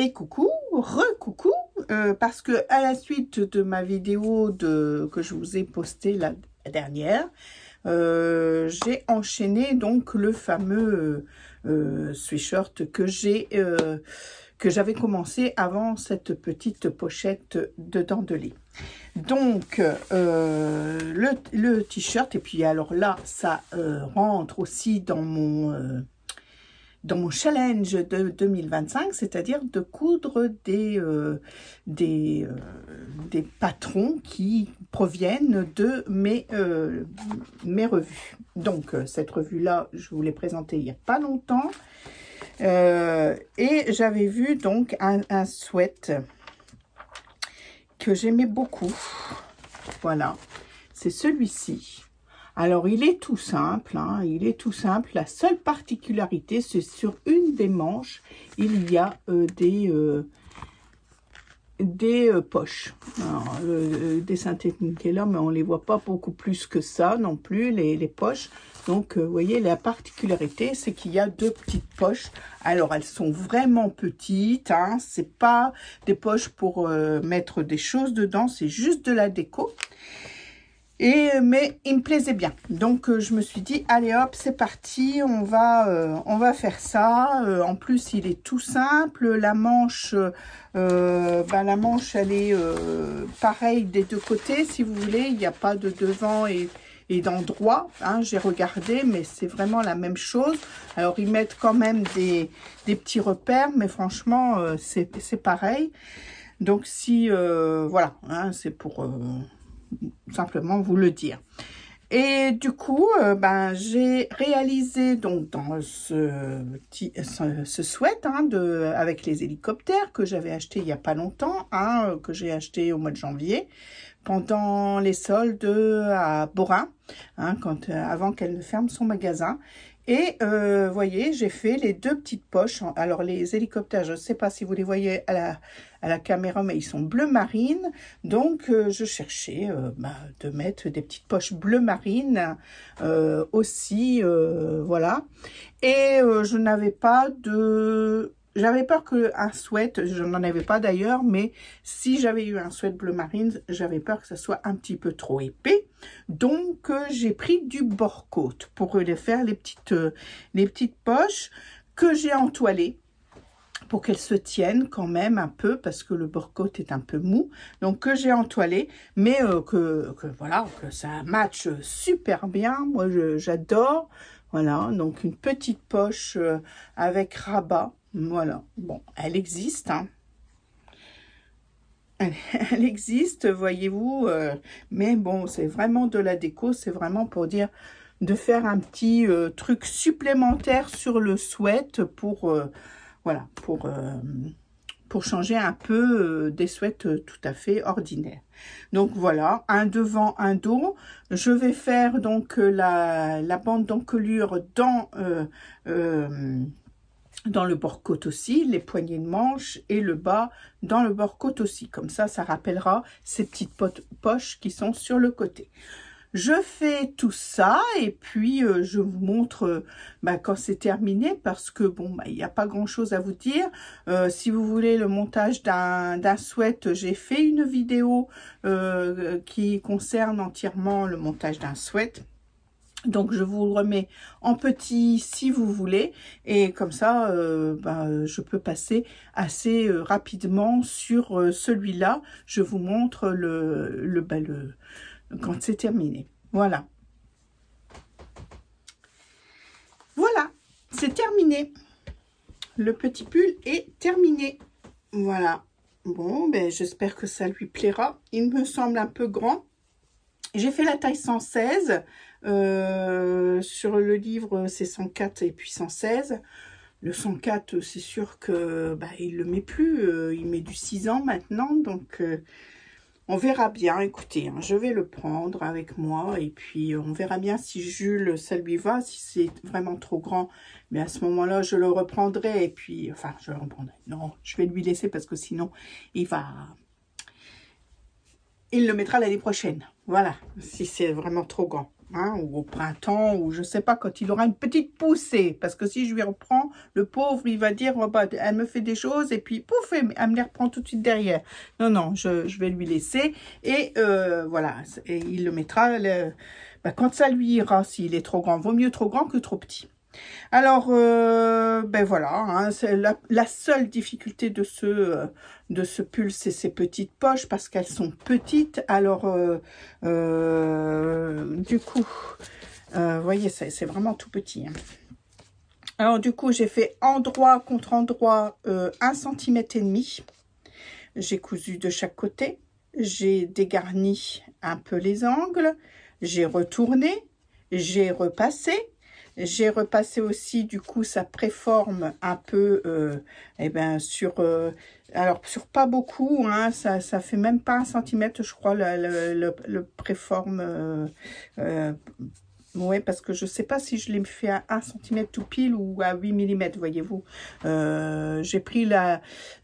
Et coucou, re-coucou, parce que à la suite de ma vidéo que je vous ai postée la dernière, j'ai enchaîné donc le fameux sweatshirt que j'avais commencé avant cette petite pochette de dents de lait. Donc le t-shirt, et puis alors là ça rentre aussi dans mon challenge de 2025, c'est-à-dire de coudre des patrons qui proviennent de mes revues. Donc, cette revue-là, je vous l'ai présentée il n'y a pas longtemps. Et j'avais vu donc un sweat que j'aimais beaucoup. Voilà, c'est celui-ci. Alors, il est tout simple, hein, il est tout simple. La seule particularité, c'est sur une des manches, il y a des poches. Alors, le dessin technique est là, mais on ne les voit pas beaucoup plus que ça non plus, les poches. Donc, vous voyez, la particularité, c'est qu'il y a deux petites poches. Alors, elles sont vraiment petites, hein, c'est pas des poches pour mettre des choses dedans, c'est juste de la déco. Mais il me plaisait bien, donc je me suis dit allez hop, c'est parti, on va faire ça. En plus il est tout simple, la manche la manche elle est pareille des deux côtés si vous voulez, il n'y a pas de devant et d'endroit, hein, j'ai regardé, mais c'est vraiment la même chose. Alors ils mettent quand même des petits repères, mais franchement c'est pareil. Donc si voilà, hein, c'est pour simplement vous le dire. Et du coup, j'ai réalisé donc dans ce sweat hein, avec les hélicoptères que j'avais acheté il n'y a pas longtemps, hein, que j'ai acheté au mois de janvier pendant les soldes à Borin, hein, avant qu'elle ne ferme son magasin. Et voyez, j'ai fait les deux petites poches. Alors les hélicoptères, je ne sais pas si vous les voyez à la caméra, mais ils sont bleu marine. Donc je cherchais de mettre des petites poches bleu marine aussi, voilà. Et je n'avais pas de... J'avais peur qu'un sweat, je n'en avais pas d'ailleurs, mais si j'avais eu un sweat bleu marine, j'avais peur que ça soit un petit peu trop épais. Donc, j'ai pris du bord-côte pour les faire les petites poches que j'ai entoilées pour qu'elles se tiennent quand même un peu parce que le bord-côte est un peu mou. Donc, que j'ai entoilé, mais voilà, que ça matche super bien. Moi, j'adore. Voilà, donc une petite poche avec rabat. Voilà, bon, elle existe, hein. Elle existe, voyez-vous, mais bon, c'est vraiment de la déco, c'est vraiment pour dire de faire un petit truc supplémentaire sur le sweat pour, voilà, pour changer un peu des sweats tout à fait ordinaires. Donc voilà, un devant, un dos. Je vais faire donc la bande d'encolure dans le bord-côte aussi, les poignées de manche et le bas dans le bord-côte aussi. Comme ça, ça rappellera ces petites poches qui sont sur le côté. Je fais tout ça et puis je vous montre quand c'est terminé parce que bon, il n'y a pas grand chose à vous dire. Si vous voulez le montage d'un sweat, j'ai fait une vidéo qui concerne entièrement le montage d'un sweat. Donc, je vous le remets en petit si vous voulez. Et comme ça, je peux passer assez rapidement sur celui-là. Je vous montre quand c'est terminé. Voilà. Voilà, c'est terminé. Le petit pull est terminé. Voilà. Bon, j'espère que ça lui plaira. Il me semble un peu grand. J'ai fait la taille 116. Sur le livre, c'est 104 et puis 116. Le 104, c'est sûr que il le met plus. Il met du 6 ans maintenant. Donc, on verra bien. Écoutez, hein, je vais le prendre avec moi. Et puis, on verra bien si Jules, ça lui va. Si c'est vraiment trop grand. Mais à ce moment-là, je le reprendrai. Et puis, enfin, je le reprendrai. Non, je vais lui laisser parce que sinon, il le mettra l'année prochaine. Voilà, si c'est vraiment trop grand. hein, ou au printemps, ou je sais pas, quand il aura une petite poussée. Parce que si je lui reprends, le pauvre, il va dire, oh, bah, elle me fait des choses, et puis pouf, elle me les reprend tout de suite derrière. Non, non, je vais lui laisser. Et voilà, et il le mettra bah, quand ça lui ira, s'il est trop grand. Vaut mieux trop grand que trop petit. Alors, ben voilà, hein, c'est la seule difficulté de ce pull, c'est ces petites poches parce qu'elles sont petites. Alors, du coup, vous voyez, c'est vraiment tout petit. Hein. Alors, du coup, j'ai fait endroit contre endroit 1,5 cm. J'ai cousu de chaque côté. J'ai dégarni un peu les angles. J'ai retourné. J'ai repassé. J'ai repassé aussi, du coup, ça préforme un peu, alors sur pas beaucoup, hein, ça fait même pas 1 centimètre, je crois, le préforme. Ouais, parce que je sais pas si je l'ai fait à 1 cm tout pile ou à 8 mm, voyez-vous. J'ai pris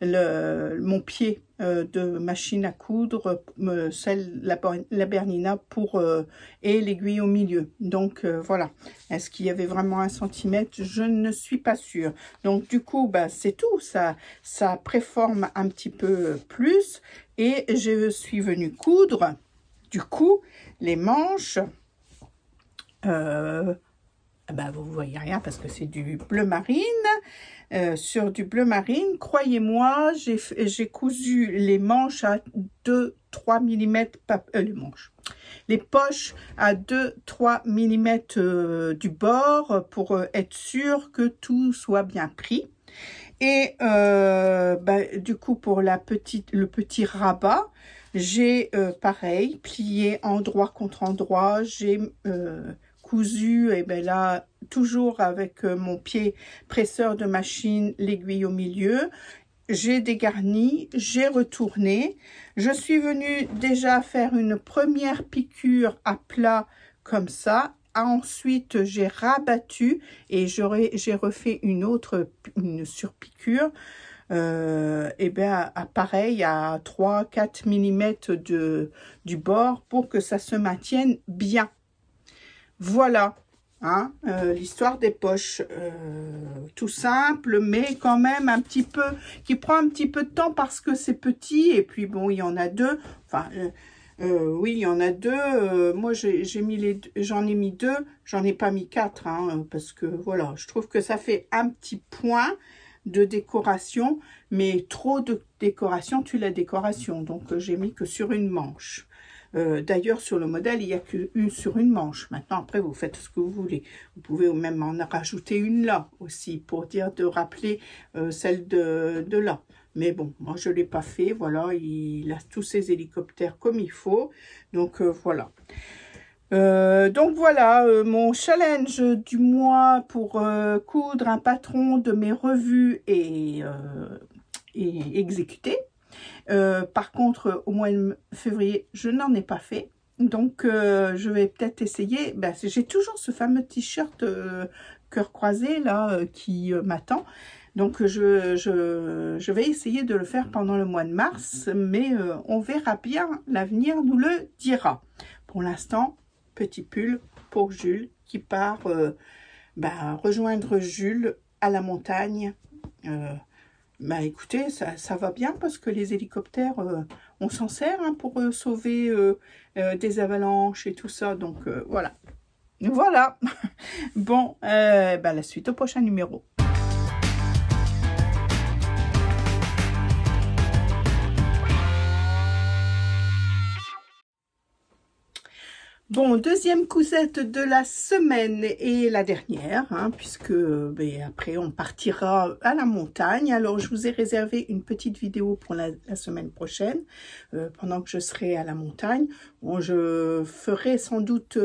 mon pied de machine à coudre, la Bernina et l'aiguille au milieu. Donc voilà. Est-ce qu'il y avait vraiment 1 cm? Je ne suis pas sûre. Donc du coup, bah, c'est tout. Ça préforme un petit peu plus. Et je suis venue coudre, du coup, les manches. Bah, vous voyez rien parce que c'est du bleu marine. Sur du bleu marine, croyez-moi, j'ai cousu les manches à 2-3 mm, les poches à 2-3 mm du bord pour être sûr que tout soit bien pris. Et bah, du coup, pour le petit rabat, j'ai pareil, plié endroit contre endroit, j'ai cousu, et ben là, toujours avec mon pied presseur de machine, l'aiguille au milieu. J'ai dégarni, j'ai retourné. Je suis venue déjà faire une première piqûre à plat comme ça. Ensuite, j'ai rabattu et j'ai refait une surpiqûre. Et bien pareil à 3-4 mm du bord pour que ça se maintienne bien. Voilà, hein, l'histoire des poches, tout simple, mais quand même un petit peu, qui prend un petit peu de temps parce que c'est petit, et puis bon, il y en a deux, enfin, oui, il y en a deux, moi j'en ai mis deux, j'en ai pas mis quatre, hein, parce que voilà, je trouve que ça fait un petit point de décoration, mais trop de décoration tue la décoration, donc j'ai mis que sur une manche. D'ailleurs, sur le modèle, il n'y a qu'une sur une manche. Maintenant, après, vous faites ce que vous voulez. Vous pouvez même en rajouter une là aussi, pour dire de rappeler celle de là. Mais bon, moi, je ne l'ai pas fait. Voilà, il a tous ses hélicoptères comme il faut. Donc, voilà. Donc voilà, mon challenge du mois pour coudre un patron de mes revues est exécuté. Par contre, au mois de février, je n'en ai pas fait. Donc, je vais peut-être essayer. Ben, j'ai toujours ce fameux t-shirt cœur croisé là qui m'attend. Donc, je vais essayer de le faire pendant le mois de mars. Mais on verra bien. L'avenir nous le dira. Pour l'instant, petit pull pour Jules qui part rejoindre Jules à la montagne. Bah écoutez, ça va bien parce que les hélicoptères, on s'en sert hein, pour sauver des avalanches et tout ça. Donc voilà. Voilà. Bon, la suite au prochain numéro. Bon, deuxième cousette de la semaine et la dernière, hein, puisque après on partira à la montagne. Alors je vous ai réservé une petite vidéo pour la semaine prochaine, pendant que je serai à la montagne. Bon, je ferai sans doute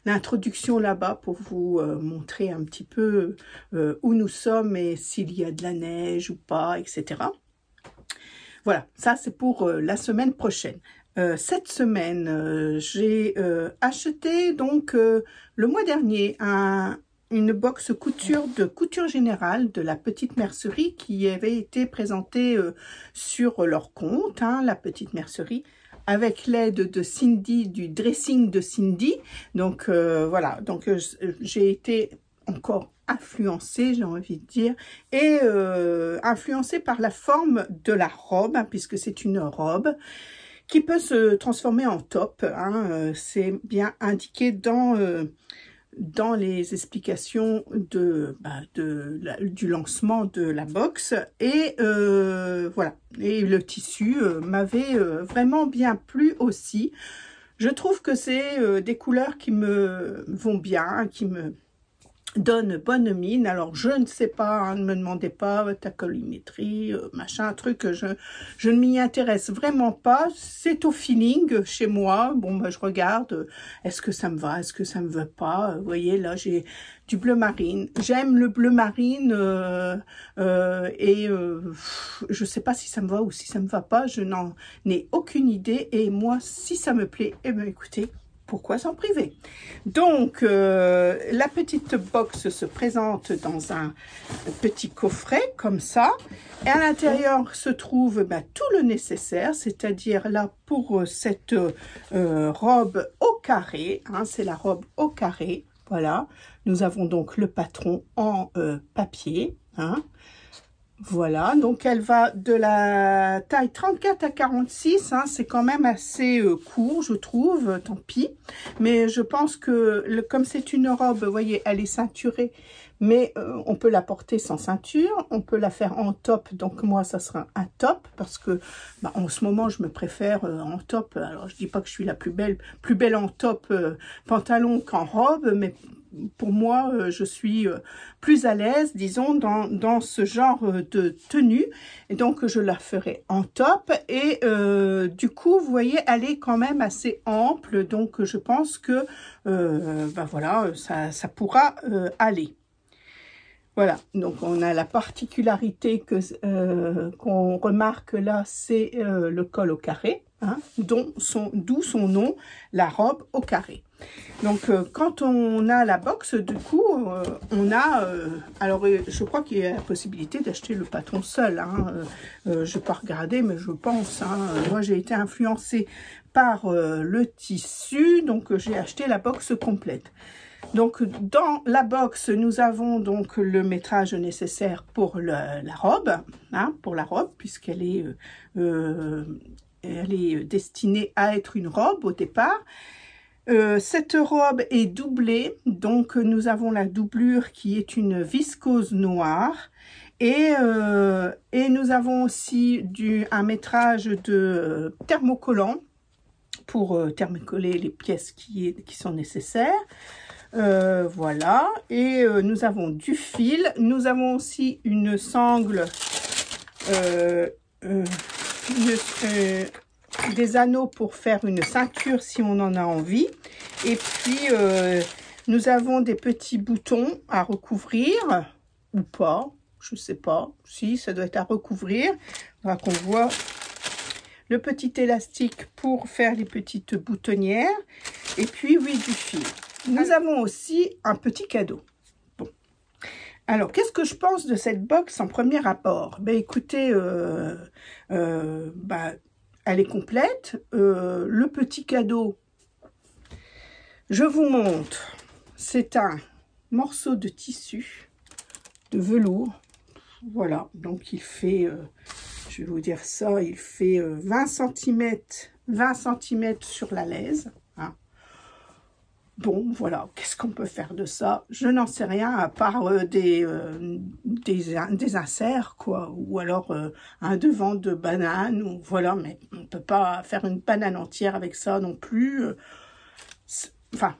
l'introduction là-bas pour vous montrer un petit peu où nous sommes et s'il y a de la neige ou pas, etc. Voilà, ça c'est pour la semaine prochaine. Cette semaine, j'ai acheté donc le mois dernier une box couture de couture générale de la Petite Mercerie qui avait été présentée sur leur compte, hein, la Petite Mercerie. avec l'aide de Cindy, du dressing de Cindy. Donc voilà, donc j'ai été encore influencée, j'ai envie de dire, et influencée par la forme de la robe, hein, puisque c'est une robe qui peut se transformer en top, hein, c'est bien indiqué dans les explications du lancement de la box. Et voilà, et le tissu m'avait vraiment bien plu aussi. Je trouve que c'est des couleurs qui me vont bien, qui me donne bonne mine. Alors je ne sais pas, hein, ne me demandez pas ta colorimétrie, machin, truc, je ne m'y intéresse vraiment pas, c'est au feeling chez moi. Bon bah je regarde, est-ce que ça me va, est-ce que ça me va pas. Vous voyez là j'ai du bleu marine, j'aime le bleu marine je sais pas si ça me va ou si ça me va pas, je n'en ai aucune idée, et moi si ça me plaît, eh bien écoutez, pourquoi s'en priver? Donc, la petite box se présente dans un petit coffret, comme ça. Et à l'intérieur se trouve tout le nécessaire, c'est-à-dire là, pour cette robe au carré, hein, c'est la robe au carré, voilà. Nous avons donc le patron en papier, hein. Voilà, donc elle va de la taille 34 à 46, hein, c'est quand même assez court, je trouve, tant pis. Mais je pense que, comme c'est une robe, vous voyez, elle est ceinturée, mais on peut la porter sans ceinture, on peut la faire en top, donc moi, ça sera un top, parce que en ce moment, je me préfère en top. Alors, je dis pas que je suis la plus belle en top pantalon qu'en robe, mais pour moi, je suis plus à l'aise, disons, dans ce genre de tenue. Et donc, je la ferai en top. Et du coup, vous voyez, elle est quand même assez ample. Donc, je pense que, voilà, ça pourra aller. Voilà, donc on a la particularité qu'on remarque là, c'est le col au carré, hein, d'où son nom, la robe au carré. Donc quand on a la box, du coup, on a, alors je crois qu'il y a la possibilité d'acheter le patron seul, hein, je ne vais pas regarder, mais je pense, hein, moi j'ai été influencée par le tissu, donc j'ai acheté la box complète. Donc, dans la box, nous avons donc le métrage nécessaire pour la robe, hein, puisqu'elle est, elle est destinée à être une robe au départ. Cette robe est doublée, donc nous avons la doublure qui est une viscose noire. Et nous avons aussi un métrage de thermocollant pour thermocoller les pièces qui sont nécessaires. Voilà, et nous avons du fil, nous avons aussi une sangle, des anneaux pour faire une ceinture si on en a envie, et puis nous avons des petits boutons à recouvrir, ou pas, je sais pas, si ça doit être à recouvrir, on qu'on voit le petit élastique pour faire les petites boutonnières, et puis oui, du fil. Nous avons aussi un petit cadeau. Bon. Alors, qu'est-ce que je pense de cette box en premier rapport? Ben, écoutez, elle est complète. Le petit cadeau, je vous montre. C'est un morceau de tissu, de velours. Voilà, donc il fait, je vais vous dire ça, il fait 20 cm sur la laise. Hein. Bon, voilà, qu'est-ce qu'on peut faire de ça? Je n'en sais rien, à part des inserts, quoi, ou alors un devant de banane, ou voilà, mais on ne peut pas faire une banane entière avec ça non plus. Enfin,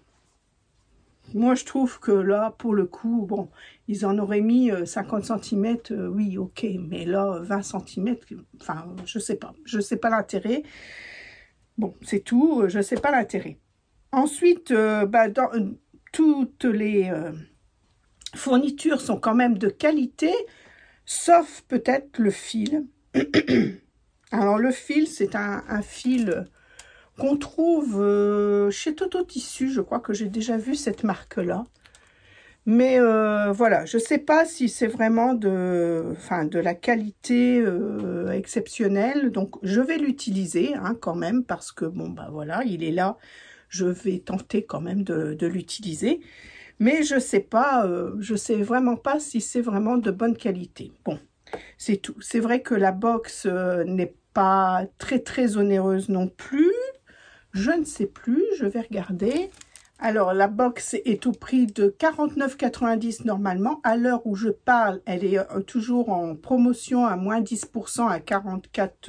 moi je trouve que là, pour le coup, bon, ils en auraient mis 50 cm, oui, ok, mais là, 20 cm, enfin, je sais pas l'intérêt. Bon, c'est tout, je sais pas l'intérêt. Ensuite, toutes les fournitures sont quand même de qualité, sauf peut-être le fil. Alors, le fil, c'est un fil qu'on trouve chez Toto Tissu. Je crois que j'ai déjà vu cette marque-là. Mais voilà, je sais pas si c'est vraiment de la qualité exceptionnelle. Donc, je vais l'utiliser hein, quand même parce que, bon, bah voilà, il est là. Je vais tenter quand même de l'utiliser. Mais je sais vraiment pas si c'est vraiment de bonne qualité. Bon, c'est tout. C'est vrai que la box n'est pas très onéreuse non plus. Je ne sais plus, je vais regarder. Alors, la box est au prix de 49,90 normalement. À l'heure où je parle, elle est toujours en promotion à moins 10% à 44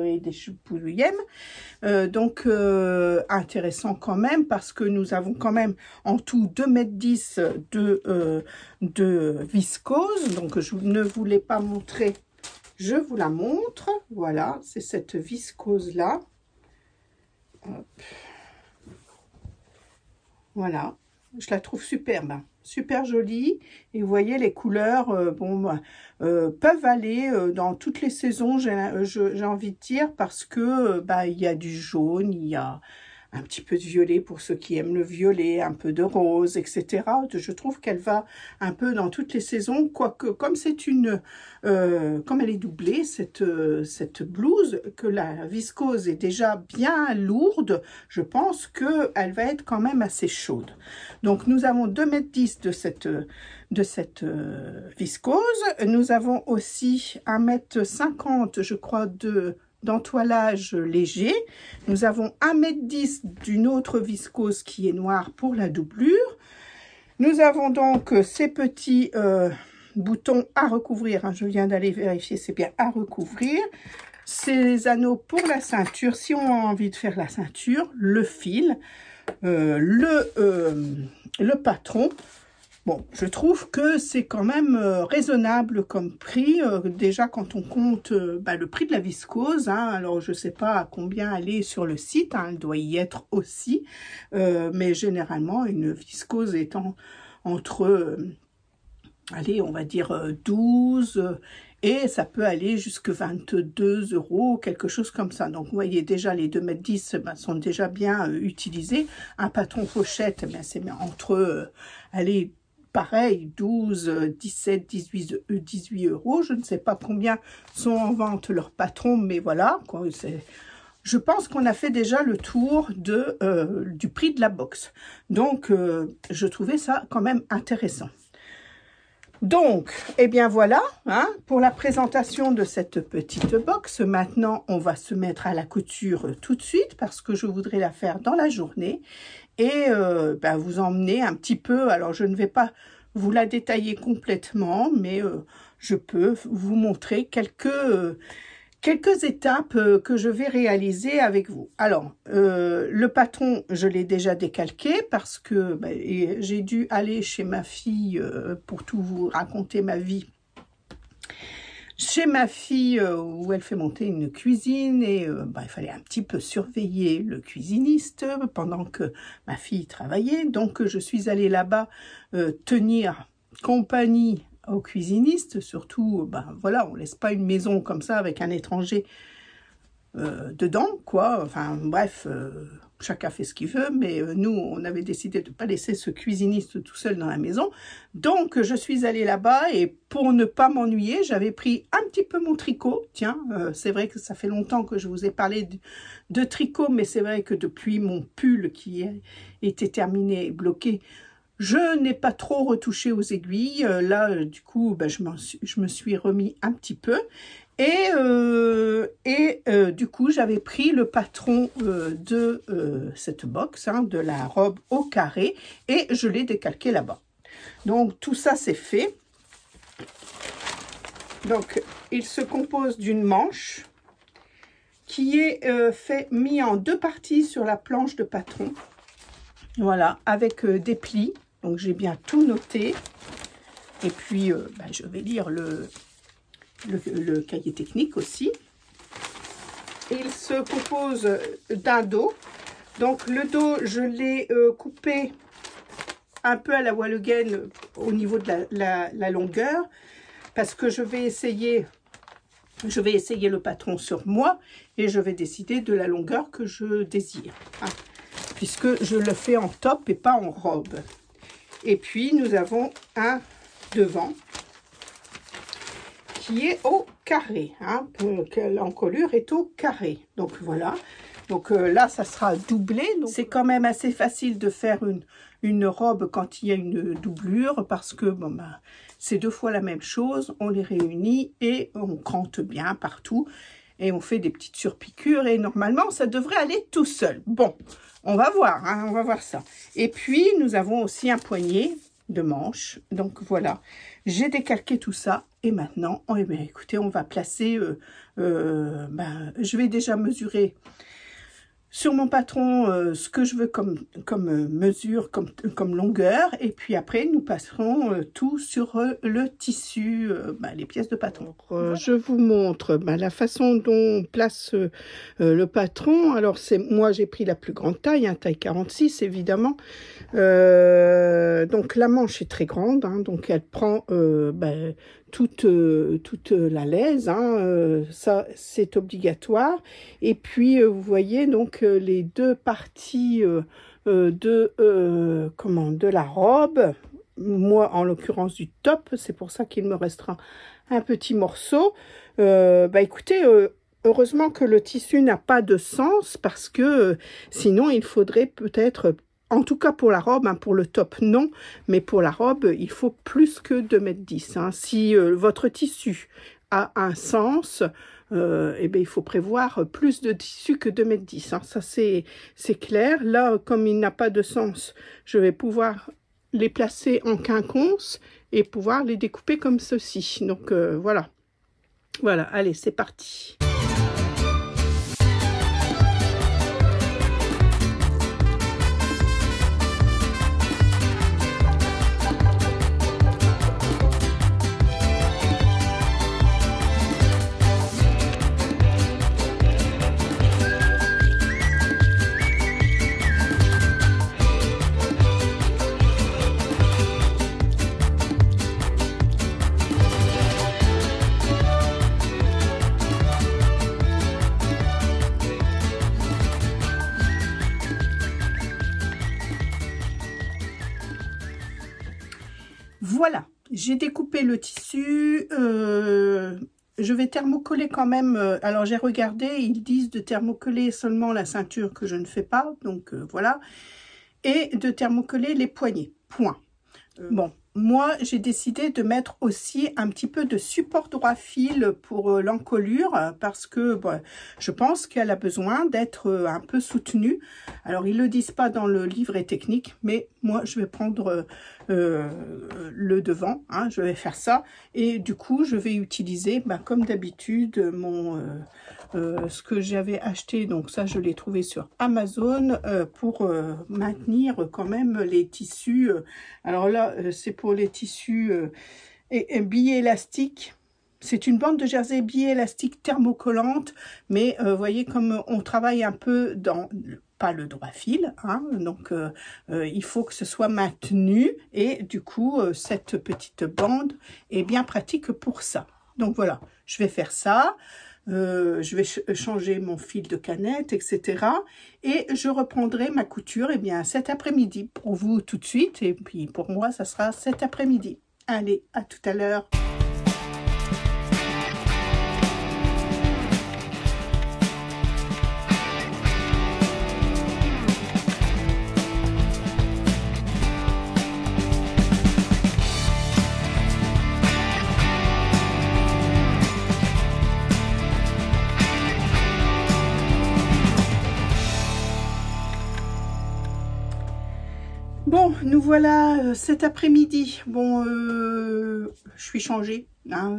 et des choupiouillèmes. Donc, intéressant quand même parce que nous avons quand même en tout 2,10 m de viscose. Donc, je ne vous l'ai pas montré, je vous la montre. Voilà, c'est cette viscose-là. Voilà, je la trouve superbe, hein. Super jolie. Et vous voyez, les couleurs peuvent aller dans toutes les saisons, j'ai envie de dire, parce que il y a du jaune, il y a un petit peu de violet pour ceux qui aiment le violet, un peu de rose, etc. Je trouve qu'elle va un peu dans toutes les saisons, quoique comme c'est comme elle est doublée, cette blouse, que la viscose est déjà bien lourde, je pense qu'elle va être quand même assez chaude. Donc nous avons 2,10 m de cette viscose. Nous avons aussi 1,50 m, je crois, d'entoilage léger. Nous avons 1,10 m d'une autre viscose qui est noire pour la doublure. Nous avons donc ces petits boutons à recouvrir, hein. Je viens d'aller vérifier, c'est bien à recouvrir. Ces anneaux pour la ceinture, si on a envie de faire la ceinture, le fil, le patron. Bon, je trouve que c'est quand même raisonnable comme prix. Déjà, quand on compte le prix de la viscose, hein, alors je ne sais pas à combien elle est sur le site, hein, elle doit y être aussi. Mais généralement, une viscose étant entre, allez, on va dire 12 et ça peut aller jusqu'à 22 €, quelque chose comme ça. Donc, vous voyez, déjà, les 2,10 m sont déjà bien utilisés. Un patron pochette, c'est entre, allez, pareil, 12, 17, 18 €. Je ne sais pas combien sont en vente leurs patrons, mais voilà, quoi, je pense qu'on a fait déjà le tour du prix de la box. Donc, je trouvais ça quand même intéressant. Donc, eh bien voilà, hein, pour la présentation de cette petite box. Maintenant, on va se mettre à la couture tout de suite parce que je voudrais la faire dans la journée et vous emmener un petit peu. Alors, je ne vais pas vous la détailler complètement, mais je peux vous montrer quelques étapes que je vais réaliser avec vous. Alors, le patron, je l'ai déjà décalqué parce que j'ai dû aller chez ma fille, pour tout vous raconter ma vie, chez ma fille où elle fait monter une cuisine et il fallait un petit peu surveiller le cuisiniste pendant que ma fille travaillait. Donc, je suis allée là-bas tenir compagnie aux cuisinistes, surtout, voilà, on laisse pas une maison comme ça avec un étranger dedans, quoi. Enfin, bref, chacun fait ce qu'il veut, mais nous, on avait décidé de ne pas laisser ce cuisiniste tout seul dans la maison. Donc, je suis allée là-bas et pour ne pas m'ennuyer, j'avais pris un petit peu mon tricot. Tiens, c'est vrai que ça fait longtemps que je vous ai parlé de tricot, mais c'est vrai que depuis mon pull qui était terminé et bloqué, je n'ai pas trop retouché aux aiguilles. Là, du coup, je me suis remis un petit peu. Et du coup, j'avais pris le patron de cette box, hein, de la robe au carré, et je l'ai décalqué là-bas. Donc, tout ça, c'est fait. Donc, il se compose d'une manche qui est mis en deux parties sur la planche de patron. Voilà, avec des plis. Donc, j'ai bien tout noté. Et puis, je vais lire le cahier technique aussi. Il se compose d'un dos. Donc, le dos, je l'ai coupé un peu à la Wallogen au niveau de la longueur. Parce que je vais essayer le patron sur moi. Et je vais décider de la longueur que je désire. Hein, puisque je le fais en top et pas en robe. Et puis, nous avons un devant qui est au carré, hein, que l'encolure est au carré. Donc, voilà. Donc, là, ça sera doublé. C'est quand même assez facile de faire une robe quand il y a une doublure parce que, bon, ben, c'est 2 fois la même chose. On les réunit et on crante bien partout. Et on fait des petites surpiqûres et normalement, ça devrait aller tout seul. Bon, on va voir, hein, on va voir ça. Et puis, nous avons aussi un poignet de manches. Donc, voilà. J'ai décalqué tout ça. Et maintenant, eh bien, écoutez, on va placer... je vais déjà mesurer sur mon patron ce que je veux comme mesure, comme longueur. Et puis après, nous passerons tout sur le tissu, les pièces de patron. Voilà. Je vous montre la façon dont on place le patron. Alors, moi, j'ai pris la plus grande taille, hein, taille 46, évidemment. Donc, la manche est très grande, hein, donc elle prend toute la laise, hein, ça c'est obligatoire. Et puis vous voyez donc les 2 parties de la robe, moi en l'occurrence du top, c'est pour ça qu'il me restera un petit morceau. Écoutez, heureusement que le tissu n'a pas de sens parce que sinon il faudrait peut-être... En tout cas pour la robe, hein, pour le top non, mais pour la robe, il faut plus que 2,10 m. Hein. Si votre tissu a un sens, il faut prévoir plus de tissu que 2,10 m. Hein. Ça c'est clair. Là, comme il n'a pas de sens, je vais pouvoir les placer en quinconce et pouvoir les découper comme ceci. Donc voilà. Voilà, allez, c'est parti. Voilà, j'ai découpé le tissu, je vais thermocoller quand même, alors j'ai regardé, ils disent de thermocoller seulement la ceinture que je ne fais pas, donc voilà, et de thermocoller les poignets, point. Bon, moi j'ai décidé de mettre aussi un petit peu de support droit fil pour l'encolure parce que je pense qu'elle a besoin d'être un peu soutenue. Alors ils le disent pas dans le livret technique, mais moi je vais prendre le devant, hein, je vais faire ça et du coup je vais utiliser comme d'habitude mon ce que j'avais acheté, donc ça je l'ai trouvé sur Amazon pour maintenir quand même les tissus. Alors là c'est pour les tissus et billes élastiques. C'est une bande de jersey billes élastiques thermocollante, mais vous voyez comme on travaille un peu dans pas le droit fil, hein, donc il faut que ce soit maintenu et du coup cette petite bande est bien pratique pour ça. Donc voilà, je vais faire ça. Je vais changer mon fil de canette, etc. Et je reprendrai ma couture cet après-midi pour vous tout de suite. Et puis pour moi, ça sera cet après-midi. Allez, à tout à l'heure. Bon, nous voilà cet après-midi. Bon, je suis changée hein,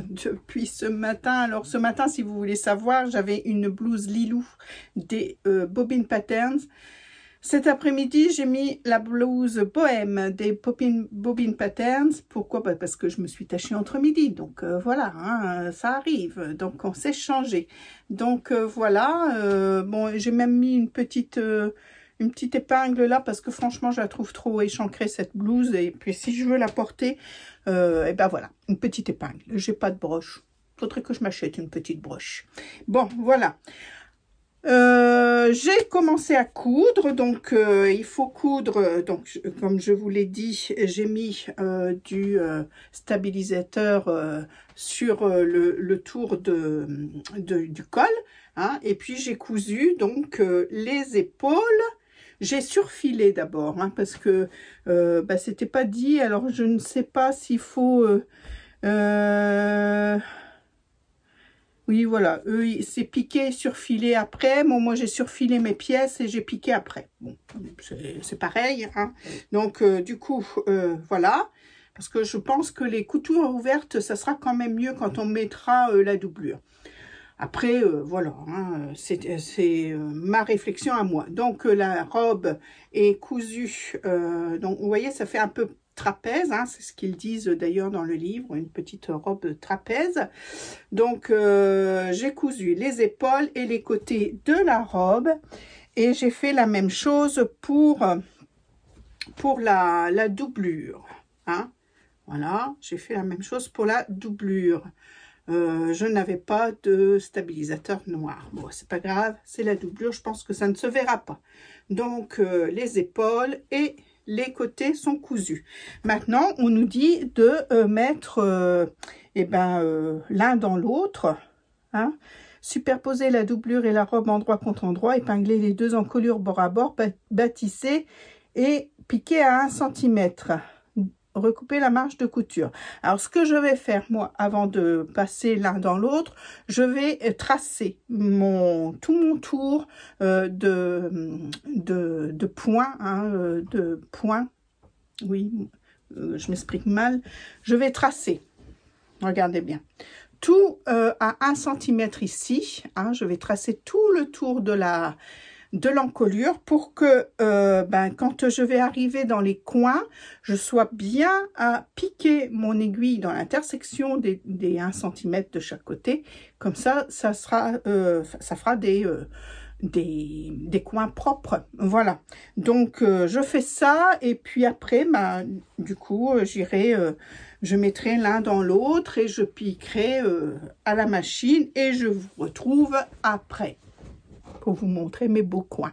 depuis ce matin. Alors ce matin, si vous voulez savoir, j'avais une blouse Lilou des Bobbin Patterns. Cet après-midi, j'ai mis la blouse bohème des Bobbin Patterns. Pourquoi? Parce que je me suis tachée entre midi. Donc voilà, hein, ça arrive. Donc on s'est changé. Donc voilà. Bon, j'ai même mis une petite épingle là parce que franchement je la trouve trop échancrée cette blouse, et puis si je veux la porter et ben voilà, une petite épingle. J'ai pas de broche, faudrait que je m'achète une petite broche. Bon voilà, J'ai commencé à coudre, donc il faut coudre, donc comme je vous l'ai dit, j'ai mis du stabilisateur sur le tour du col, hein, et puis j'ai cousu donc les épaules. J'ai surfilé d'abord, hein, parce que bah, c'était pas dit, alors je ne sais pas s'il faut... oui, voilà, eux, c'est piqué, surfilé après. Bon, moi, j'ai surfilé mes pièces et j'ai piqué après. Bon, c'est pareil, hein. Donc, du coup, voilà. Parce que je pense que les coutures ouvertes, ça sera quand même mieux quand on mettra la doublure. Après, voilà, hein, c'est ma réflexion à moi. Donc, la robe est cousue. Donc, vous voyez, ça fait un peu trapèze, hein, c'est ce qu'ils disent d'ailleurs dans le livre, une petite robe trapèze. Donc j'ai cousu les épaules et les côtés de la robe et j'ai fait la même chose pour la doublure, hein. Voilà, j'ai fait la même chose pour la doublure. Je n'avais pas de stabilisateur noir. Bon, c'est pas grave, c'est la doublure, je pense que ça ne se verra pas. Donc les épaules et les côtés sont cousus. Maintenant, on nous dit de mettre l'un dans l'autre, hein, superposer la doublure et la robe endroit contre endroit, épingler les deux encolures bord à bord, bâtisser et piquer à 1 cm. Recouper la marge de couture. Alors, ce que je vais faire, moi, avant de passer l'un dans l'autre, je vais tracer tout mon tour de points, hein, de points. Oui, je m'explique mal. Je vais tracer, regardez bien, tout à 1 cm ici, hein, je vais tracer tout le tour de l'encolure pour que quand je vais arriver dans les coins, je sois bien à piquer mon aiguille dans l'intersection des 1 cm de chaque côté. Comme ça, ça fera des coins propres. Voilà. Donc, je fais ça et puis après, du coup, je mettrai l'un dans l'autre et je piquerai à la machine et je vous retrouve après pour vous montrer mes beaux coins.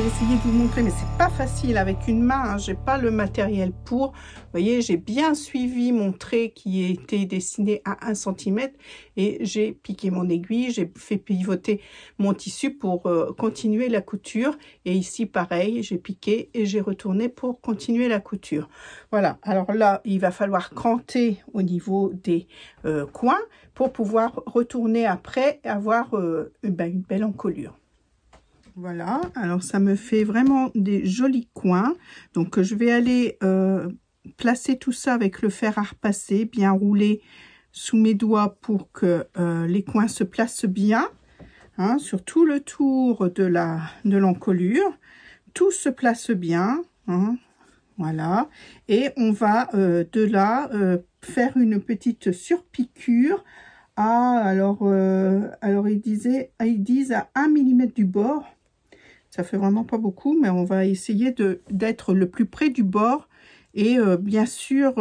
essayer de vous montrer, mais c'est pas facile avec une main, hein, j'ai pas le matériel pour. Vous voyez, j'ai bien suivi mon trait qui était dessiné à 1 cm et j'ai piqué mon aiguille, j'ai fait pivoter mon tissu pour continuer la couture. Et ici, pareil, j'ai piqué et j'ai retourné pour continuer la couture. Voilà, alors là, il va falloir cranter au niveau des coins pour pouvoir retourner après et avoir une belle encolure. Voilà, alors ça me fait vraiment des jolis coins. Donc je vais aller placer tout ça avec le fer à repasser, bien rouler sous mes doigts pour que les coins se placent bien, hein, sur tout le tour de l'encolure. Tout se place bien, hein, voilà. Et on va de là faire une petite surpiqûre à, alors ils disent à 1 mm du bord. Ça fait vraiment pas beaucoup, mais on va essayer d'être le plus près du bord et bien sûr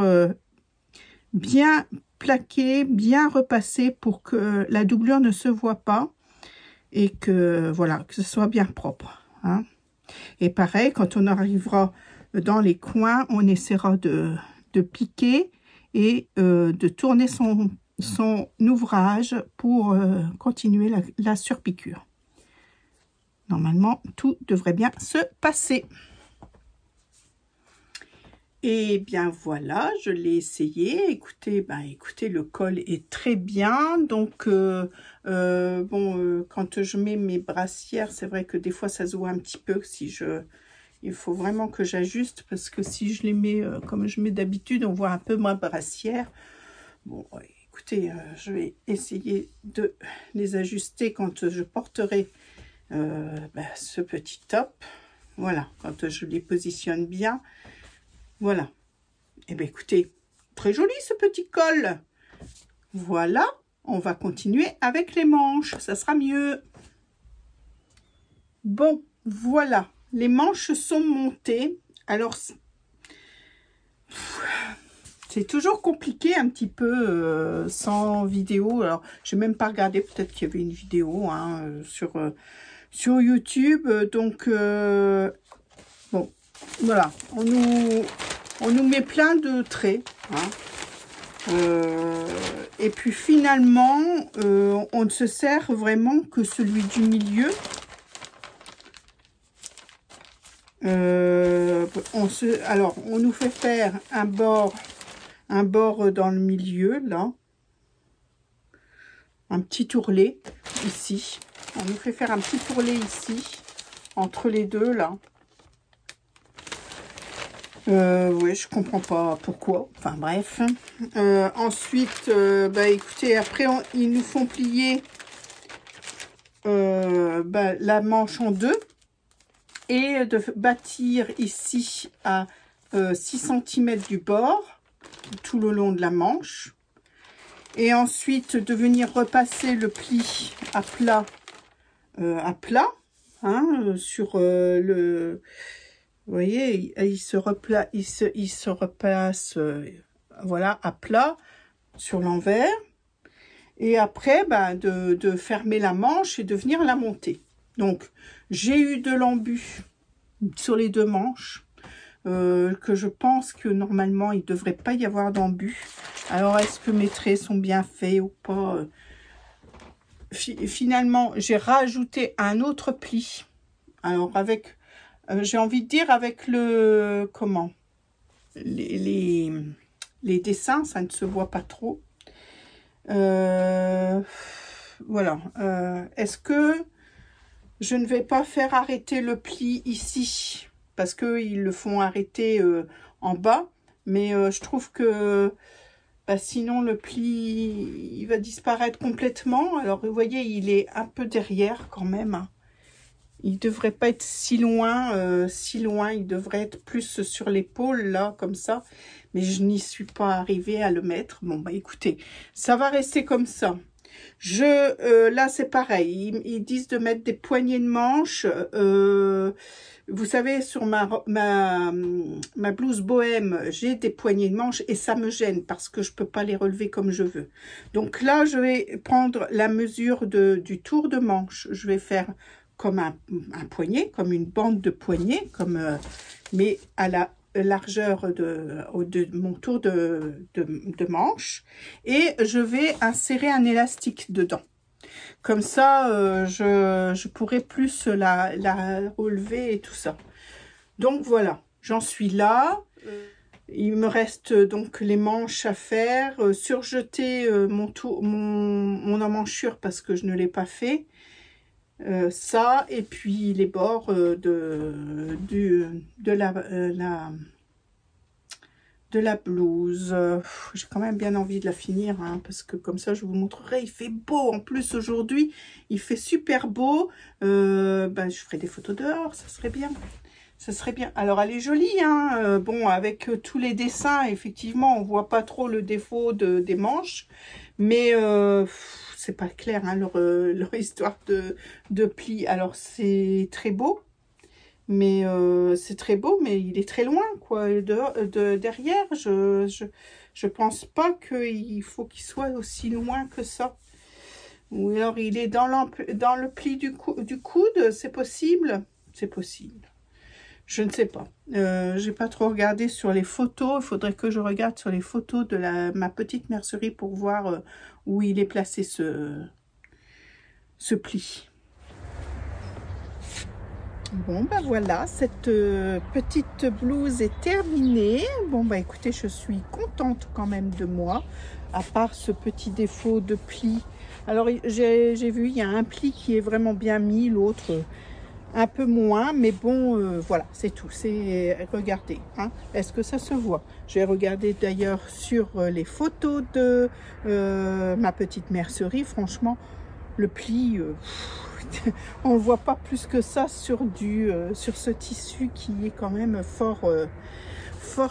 bien plaquer, bien repasser pour que la doublure ne se voit pas et que voilà, que ce soit bien propre, hein. Et pareil, quand on arrivera dans les coins, on essaiera de piquer et de tourner son ouvrage pour continuer la surpiqûre. Normalement, tout devrait bien se passer. Et bien voilà, je l'ai essayé. Écoutez, écoutez, le col est très bien. Donc, quand je mets mes brassières, c'est vrai que des fois, ça se voit un petit peu. Il faut vraiment que j'ajuste parce que si je les mets comme je mets d'habitude, on voit un peu ma brassière. Bon, écoutez, je vais essayer de les ajuster quand je porterai ce petit top. Voilà, quand je les positionne bien, voilà. Et bien écoutez, très joli ce petit col. Voilà, on va continuer avec les manches, ça sera mieux. Bon, voilà, les manches sont montées. Alors c'est toujours compliqué un petit peu sans vidéo. Alors je n'ai même pas regardé, peut-être qu'il y avait une vidéo, hein, sur YouTube. Donc bon, voilà, on nous met plein de traits, hein. Et puis finalement on ne se sert vraiment que celui du milieu. Alors on nous fait faire un bord dans le milieu, là, un petit ourlet ici. On nous fait faire un petit ourlet ici, entre les deux, là. Oui, je comprends pas pourquoi. Enfin, bref. Ensuite, écoutez, après, ils nous font plier la manche en deux et de bâtir ici à 6 cm du bord, tout le long de la manche. Et ensuite, de venir repasser le pli à plat, hein, sur le... Vous voyez, il se repasse, voilà, à plat sur l'envers. Et après, de fermer la manche et de venir la monter. Donc, j'ai eu de l'embut sur les deux manches, que je pense que normalement, il ne devrait pas y avoir d'embut. Alors, est-ce que mes traits sont bien faits ou pas? Finalement, j'ai rajouté un autre pli. Alors, avec... j'ai envie de dire avec le... Comment? Les dessins, ça ne se voit pas trop. Voilà. Est-ce que je ne vais pas faire arrêter le pli ici? Parce qu'ils le font arrêter en bas. Mais je trouve que sinon le pli, il va disparaître complètement. Alors, vous voyez, il est un peu derrière quand même. Il ne devrait pas être si loin, il devrait être plus sur l'épaule, là, comme ça. Mais je n'y suis pas arrivée à le mettre. Bon, écoutez, ça va rester comme ça. Là, c'est pareil. Ils disent de mettre des poignées de manche. Vous savez, sur ma blouse bohème, j'ai des poignées de manche et ça me gêne parce que je ne peux pas les relever comme je veux. Donc là, je vais prendre la mesure du tour de manche. Je vais faire comme un poignet, comme une bande de poignet, mais à la largeur de mon tour de manche. Et je vais insérer un élastique dedans. Comme ça, je pourrai plus la relever et tout ça. Donc voilà, j'en suis là. Il me reste donc les manches à faire, surjeter mon emmanchure parce que je ne l'ai pas fait. Ça, et puis les bords de la blouse. J'ai quand même bien envie de la finir, hein, parce que comme ça je vous montrerai. Il fait beau en plus aujourd'hui, il fait super beau. Ben, je ferai des photos dehors, ça serait bien. Ça serait bien. Alors, elle est jolie, hein. Bon, avec tous les dessins, effectivement, on voit pas trop le défaut des manches. Mais c'est pas clair, hein, leur histoire de pli. Alors, c'est très beau. Mais c'est très beau, mais il est très loin, quoi. Derrière, je pense pas qu'il faut qu'il soit aussi loin que ça. Ou alors, il est dans le pli du coude, c'est possible? C'est possible. Je ne sais pas. J'ai pas trop regardé sur les photos. Il faudrait que je regarde sur les photos de ma petite mercerie pour voir où il est placé ce pli. Bon, ben voilà, cette petite blouse est terminée. Bon, ben écoutez, je suis contente quand même de moi, à part ce petit défaut de pli. Alors, j'ai vu, il y a un pli qui est vraiment bien mis, l'autre un peu moins, mais bon, voilà, c'est tout. Regardez, hein, est-ce que ça se voit? J'ai regardé d'ailleurs sur les photos de ma petite mercerie. Franchement, le pli, on ne voit pas plus que ça sur ce tissu qui est quand même fort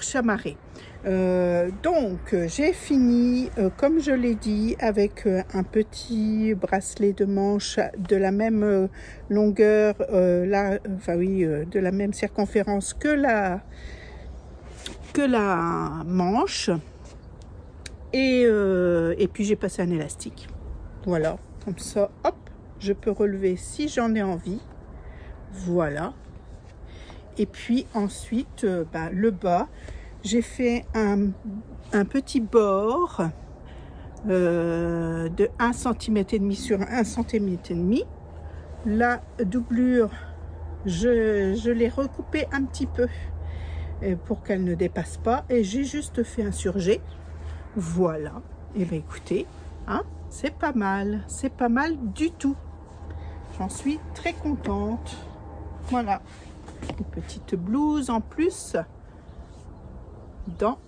chamarré. Donc j'ai fini, comme je l'ai dit, avec un petit bracelet de manche de la même longueur, de la même circonférence que la manche, et puis j'ai passé un élastique. Voilà, comme ça, hop, je peux relever si j'en ai envie. Voilà. Et puis ensuite, le bas, j'ai fait un petit bord de 1,5 cm sur 1,5 cm. La doublure, je l'ai recoupée un petit peu pour qu'elle ne dépasse pas. Et j'ai juste fait un surjet. Voilà. Et bien écoutez, hein, c'est pas mal du tout. J'en suis très contente. Voilà. Une petite blouse en plus dans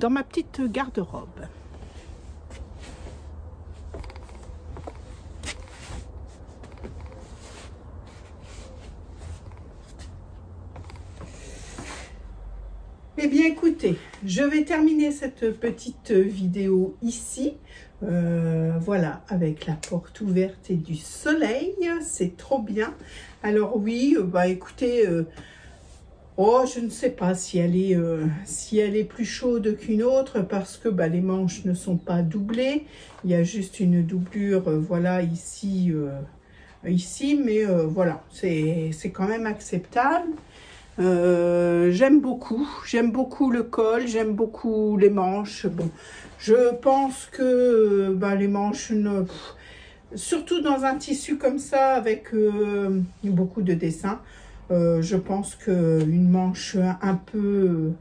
ma petite garde-robe. Eh bien écoutez, je vais terminer cette petite vidéo ici. Voilà, avec la porte ouverte et du soleil, c'est trop bien. Alors oui, écoutez, je ne sais pas si elle est plus chaude qu'une autre, parce que les manches ne sont pas doublées. Il y a juste une doublure, voilà, ici, mais voilà, c'est quand même acceptable. J'aime beaucoup le col, j'aime beaucoup les manches. Bon, je pense que les manches, surtout dans un tissu comme ça avec beaucoup de dessins, je pense qu'une manche un peu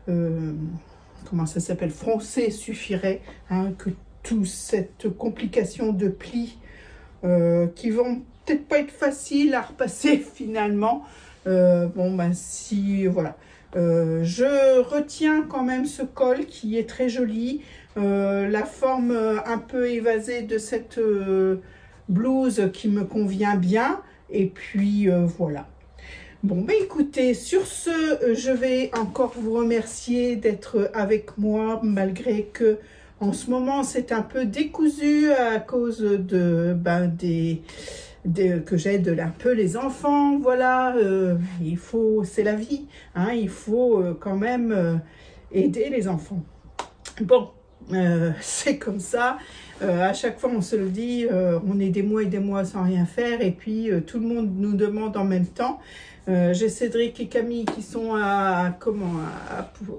comment ça s'appelle, froncée suffirait, hein, que toute cette complication de plis qui vont peut-être pas être faciles à repasser finalement. Si voilà, je retiens quand même ce col qui est très joli, la forme un peu évasée de cette blouse qui me convient bien, et puis voilà. Bon, écoutez, sur ce, je vais encore vous remercier d'être avec moi, malgré que en ce moment c'est un peu décousu à cause que j'aide un peu les enfants. Voilà, c'est la vie, hein, il faut quand même aider les enfants. Bon, C'est comme ça. À chaque fois, on se le dit, on est des mois et des mois sans rien faire. Et puis, tout le monde nous demande en même temps. J'ai Cédric et Camille qui sont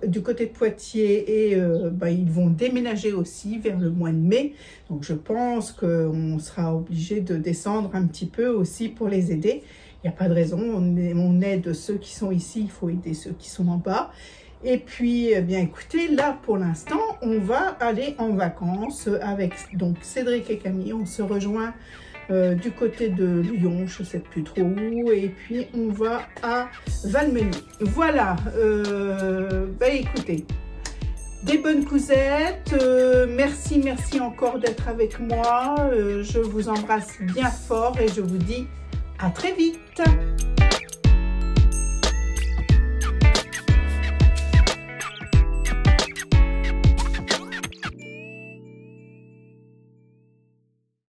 du côté de Poitiers et ils vont déménager aussi vers le mois de mai. Donc, je pense qu'on sera obligé de descendre un petit peu aussi pour les aider. Il n'y a pas de raison. On aide ceux qui sont ici. Il faut aider ceux qui sont en bas. Et puis, eh bien, écoutez, là, pour l'instant, on va aller en vacances avec donc Cédric et Camille. On se rejoint du côté de Lyon, je ne sais plus trop où. Et puis, on va à Valmeny. Voilà. Écoutez, des bonnes cousettes. Merci encore d'être avec moi. Je vous embrasse bien fort et je vous dis à très vite.